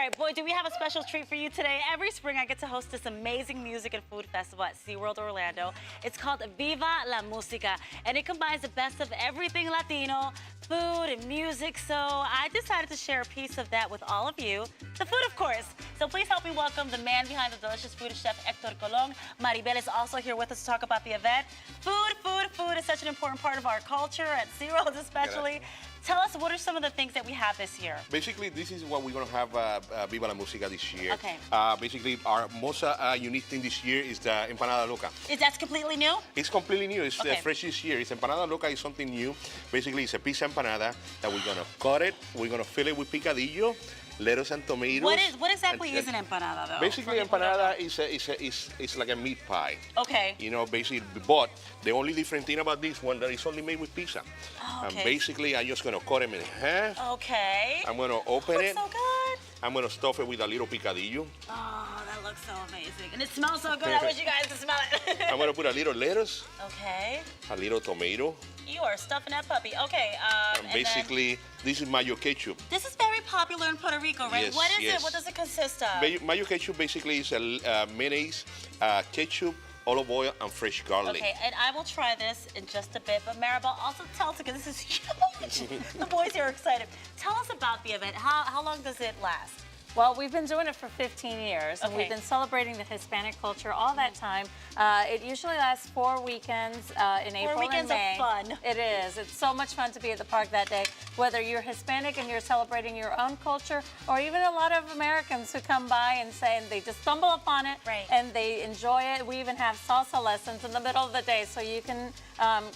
right, boy, do we have a special treat for you today. Every spring, I get to host this amazing music and food festival at Seaworld, Orlando. It's called Viva La Musica, and it combines the best of everything Latino, food and music. So I decided to share a piece of that with all of you. The food, of course. So please help me welcome the man behind the delicious food, Chef Héctor Colón. Maribel is also here with us to talk about the event. Food is such an important part of our culture, at Seaworld especially. Tell us, what are some of the things that we have this year? Basically, this is what we're going to have Viva La Musica this year. Okay. Basically, our most unique thing this year is the empanada loca. Is that completely new? It's completely new. It's Okay. fresh this year. It's empanada loca is something new. Basically, it's a pizza empanada that we're going to cut it. We're going to fill it with picadillo, lettuce and tomatoes. What exactly is an empanada, though? Basically, empanada is like a meat pie. Okay. You know, basically, but the only different thing about this one that it's only made with pizza. Oh, okay. And basically, I'm just going to cut them in half. Okay. I'm going to open it. Looks so good. I'm going to stuff it with a little picadillo. Oh, that looks so amazing. And it smells so good. I wish you guys could smell it. I'm going to put a little lettuce, Okay. a little tomato. You are stuffing that puppy. Okay. And basically, this is mayo ketchup. This is very popular in Puerto Rico, right? Yes, What is yes. it? What does it consist of? Mayo ketchup basically is a mayonnaise, ketchup, olive oil, and fresh garlic. Okay, and I will try this in just a bit, but Maribel, also tell us, because this is huge. The boys here are excited. Tell us about the event. How long does it last? Well, we've been doing it for 15 years, and Okay. we've been celebrating the Hispanic culture all that time. It usually lasts 4 weekends in April weekends and May. of fun. It is. It's so much fun to be at the park that day. Whether you're Hispanic and you're celebrating your own culture, or even a lot of Americans who come by and say, and they just stumble upon it, Right. and they enjoy it. We even have salsa lessons in the middle of the day, so you can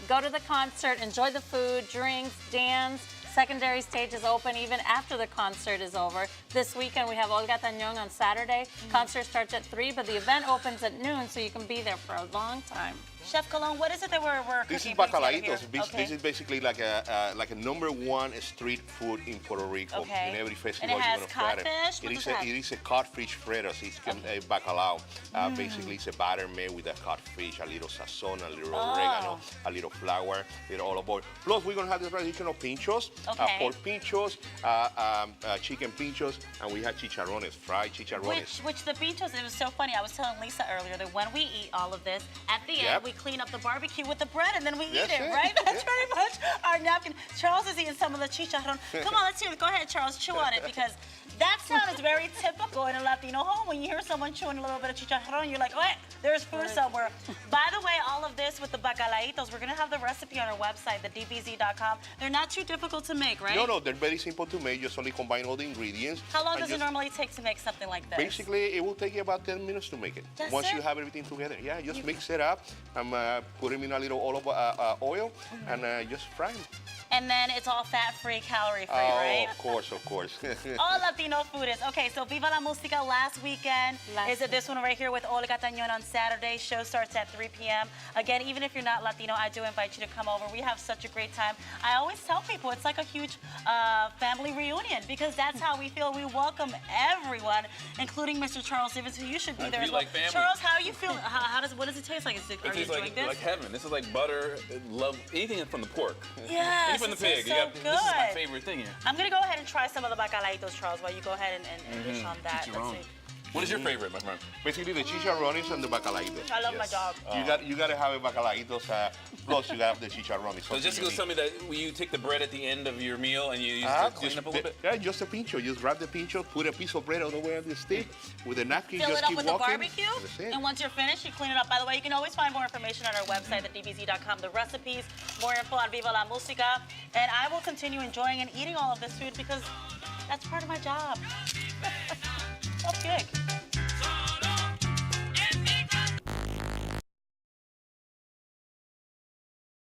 go to the concert, enjoy the food, drinks, dance. Secondary stage is open even after the concert is over. This weekend we have Olga Tañón on Saturday. Concert starts at 3, but the event opens at noon, so you can be there for a long time. Chef Colón, what is it that we're cooking? This is put together bacalaitos. here? Okay. This is basically like a #1 street food in Puerto Rico. Okay. In every And festival, it has you're gonna find codfish? What it. does it have? It is a codfish fritters. It's a bacalao. Basically, it's a batter made with a codfish, a little sazon, a little oregano, a little flour, a little olive oil. Plus, we're gonna have the traditional pinchos, Okay. pork pinchos, chicken pinchos, and we have chicharrones, fried chicharrones. Which the pinchos, it was so funny. I was telling Lisa earlier that when we eat all of this, at the end, Yep. we clean up the barbecue with the bread and then we That's eat it, it. right? That's Yeah. pretty much our napkin. Charles is eating some of the chicharron. Come on, let's hear it. Go ahead, Charles, chew on it, because that sound is very typical in a Latino home. When you hear someone chewing a little bit of chicharron, you're like, oh, there's food somewhere. By the way, all of this with the bacalaitos, we're going to have the recipe on our website, thedbz.com. They're not too difficult to make, right? No, they're very simple to make. Just only combine all the ingredients. How long and does it just- normally take to make something like this? Basically, it will take you about 10 minutes to make it. That's Once it? you have everything together. Yeah, just mix it up and put them in a little olive oil and just fry them. And then it's all fat-free, calorie-free, Oh, right? of course, of course. All Latino food is. Okay, so Viva La Musica last weekend. Is it this one right here with Olga Tañón on Saturday? Show starts at 3 p.m. Again, even if you're not Latino, I do invite you to come over. We have such a great time. I always tell people it's like a huge family reunion, because that's how we feel. We welcome everyone, including Mr. Charles Stevens, who you should be there as well. like family. Charles, how are you feeling? What does it taste like? Are you It tastes enjoying like this? heaven. This is like butter, love, anything from the pork. Yes, Anything from the it pig. tastes so This is my good. favorite thing here. I'm gonna go ahead and try some of the bacalaitos, Charles, while you go ahead and dish on that. Let's Chicharrón. see. What is your favorite, my friend? Basically, the chicharrones and the bacalaitos. I love my Yes. job. You got to have a bacalaitos, plus you got to have the chicharrones. So Jessica was telling me that you take the bread at the end of your meal and you use it to clean up a little bit? Yeah, just a pincho. Just grab the pincho, put a piece of bread all the way on the stick with a napkin. Fill just it up keep with the walking. barbecue, That's it. and once you're finished, you clean it up. By the way, you can always find more information on our website, thedbz.com, the recipes, more info on Viva La Musica, and I will continue enjoying and eating all of this food because that's part of my job. That's good.